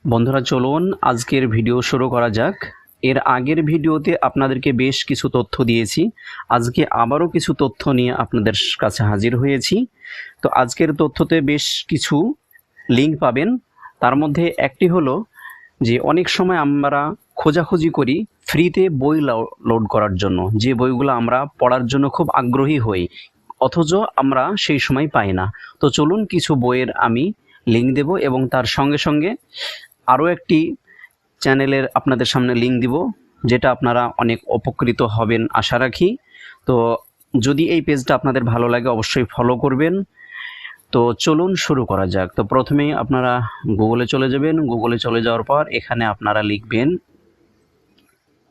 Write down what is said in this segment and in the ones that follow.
বন্ধুরা চলুন আজকের ভিডিও শুরু করা যাক। এর আগের ভিডিওতে আপনাদেরকে বেশ কিছু তথ্য দিয়েছি। আজকে আবারও কিছু তথ্য নিয়ে আপনাদের কাছে হাজির হয়েছি। তো আজকের তথ্যতে বেশ কিছু লিঙ্ক পাবেন। তার মধ্যে একটি হলো যে অনেক সময় আমরা খোঁজাখুঁজি করি ফ্রিতে বই লোড করার জন্য, যে বইগুলো আমরা পড়ার জন্য খুব আগ্রহী হই, অথচ আমরা সেই সময় পাই না। তো চলুন কিছু বইয়ের আমি লিঙ্ক দেব এবং তার সঙ্গে সঙ্গে আরও একটি চ্যানেলের আপনাদের সামনে লিঙ্ক দিব, যেটা আপনারা অনেক উপকৃত হবেন আশা রাখি। তো যদি এই পেজটা আপনাদের ভালো লাগে অবশ্যই ফলো করবেন। তো চলুন শুরু করা যাক। তো প্রথমেই আপনারা গুগলে চলে যাবেন। গুগলে চলে যাওয়ার পর এখানে আপনারা লিখবেন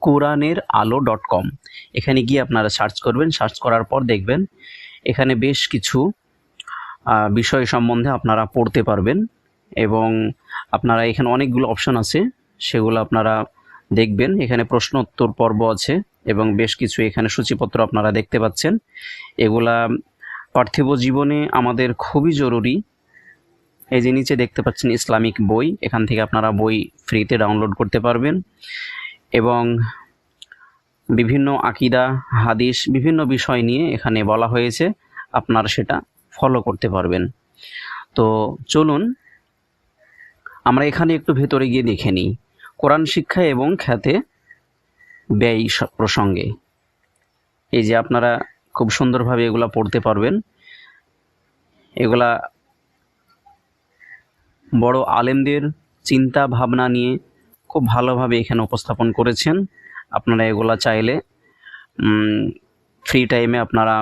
quraneraalo.com। এখানে গিয়ে আপনারা সার্চ করবেন। সার্চ করার পর দেখবেন এখানে বেশ কিছু বিষয় সম্বন্ধে আপনারা পড়তে পারবেন এবং আপনারা এখানে অনেকগুলো অপশন আছে, সেগুলো আপনারা দেখবেন। এখানে প্রশ্ন উত্তর পর্ব আছে এবং বেশ কিছু এখানে সূচিপত্র আপনারা দেখতে পাচ্ছেন। এগুলা পার্থিব জীবনে আমাদের খুবই জরুরি। এই যে নিচে দেখতে পাচ্ছেন ইসলামিক বই, এখান থেকে আপনারা বই ফ্রিতে ডাউনলোড করতে পারবেন এবং বিভিন্ন আকিদা হাদিস বিভিন্ন বিষয় নিয়ে এখানে বলা হয়েছে, আপনারা সেটা ফলো করতে পারবেন। তো চলুন আমরা এখানে একটু ভেতরে গিয়ে দেখে নিই কোরআন শিক্ষা এবং খ্যাতে ব্যয় প্রসঙ্গে। এই যে আপনারা খুব সুন্দরভাবে এগুলা পড়তে পারবেন। এগুলা বড় আলেমদের চিন্তা ভাবনা নিয়ে খুব ভালোভাবে এখানে উপস্থাপন করেছেন। আপনারা এগুলা চাইলে ফ্রি টাইমে আপনারা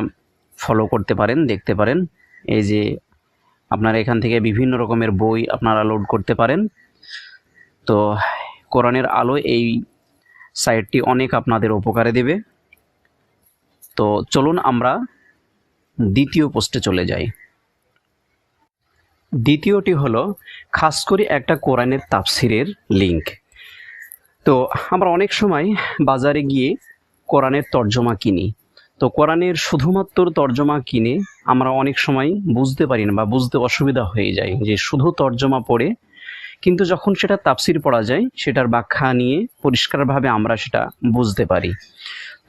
ফলো করতে পারেন, দেখতে পারেন। এই যে আপনারা এখান থেকে বিভিন্ন রকমের বই আপনারা লোড করতে পারেন। তো কোরআনের আলো এই সাইটটি অনেক আপনাদের উপকারে দেবে। তো চলুন আমরা দ্বিতীয় পোস্টে চলে যাই। দ্বিতীয়টি হলো খাস করে একটা কোরআনের তাফসিরের লিঙ্ক। তো আমরা অনেক সময় বাজারে গিয়ে কোরআনের তর্জমা কিনি। তো কোরআনের শুধুমাত্র তর্জমা কিনে আমরা অনেক সময় বুঝতে পারি না বা বুঝতে অসুবিধা হয়ে যায়, যে শুধু তর্জমা পড়ে, কিন্তু যখন সেটা তাফসির পড়া যায় সেটার ব্যাখ্যা নিয়ে পরিষ্কারভাবে আমরা সেটা বুঝতে পারি।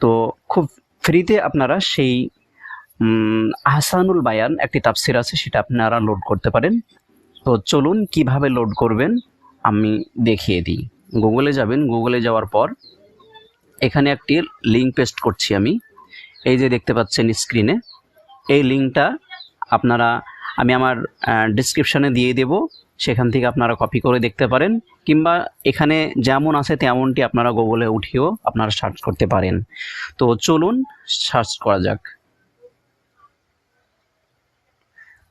তো খুব ফ্রিতে আপনারা সেই আহসানুল বায়ান একটি তাফসির আছে, সেটা আপনারা লোড করতে পারেন। তো চলুন কিভাবে লোড করবেন আমি দেখিয়ে দিই। গুগলে যাবেন। গুগলে যাওয়ার পর এখানে একটি লিঙ্ক পেস্ট করছি আমি। এই যে দেখতে পাচ্ছেন স্ক্রিনে, এই লিঙ্কটা আমি আমার ডেসক্রিপশানে দিয়ে দেব, সেখান থেকে আপনারা কপি করে দেখতে পারেন, কিংবা এখানে যেমন আছে তেমনটি আপনারা গুগলে উঠিয়েও আপনারা সার্চ করতে পারেন। তো চলুন সার্চ করা যাক।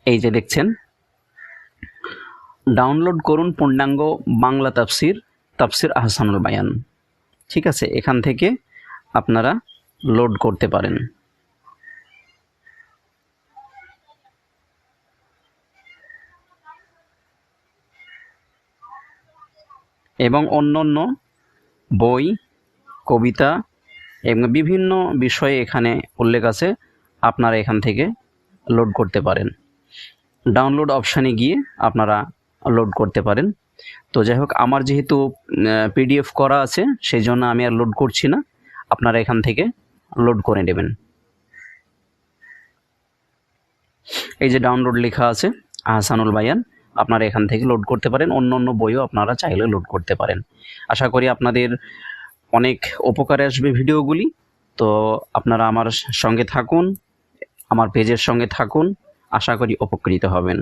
এই যে দেখছেন, ডাউনলোড করুন পূর্ণাঙ্গ বাংলা তাফসির আহসানুল বায়ান। ঠিক আছে, এখান থেকে আপনারা লোড করতে পারেন। এবং অন্য বই, কবিতা এবং বিভিন্ন বিষয়ে এখানে উল্লেখ আছে, আপনারা এখান থেকে লোড করতে পারেন। ডাউনলোড অপশানে গিয়ে আপনারা লোড করতে পারেন। তো যাই হোক, আমার যেহেতু পিডিএফ করা আছে সেই জন্য আমি আর লোড করছি না, আপনারা এখান থেকে লোড করে নেবেন। এই যে ডাউনলোড লেখা আছে আহসানুল বায়ান, আপনারা এখান থেকে লোড করতে পারেন। অন্য বইও আপনারা চাইলে লোড করতে পারেন। আশা করি আপনাদের অনেক উপকারে আসবে ভিডিওগুলি। তো আপনারা আমার সঙ্গে থাকুন, আমার পেজের সঙ্গে থাকুন, আশা করি উপকৃত হবেন।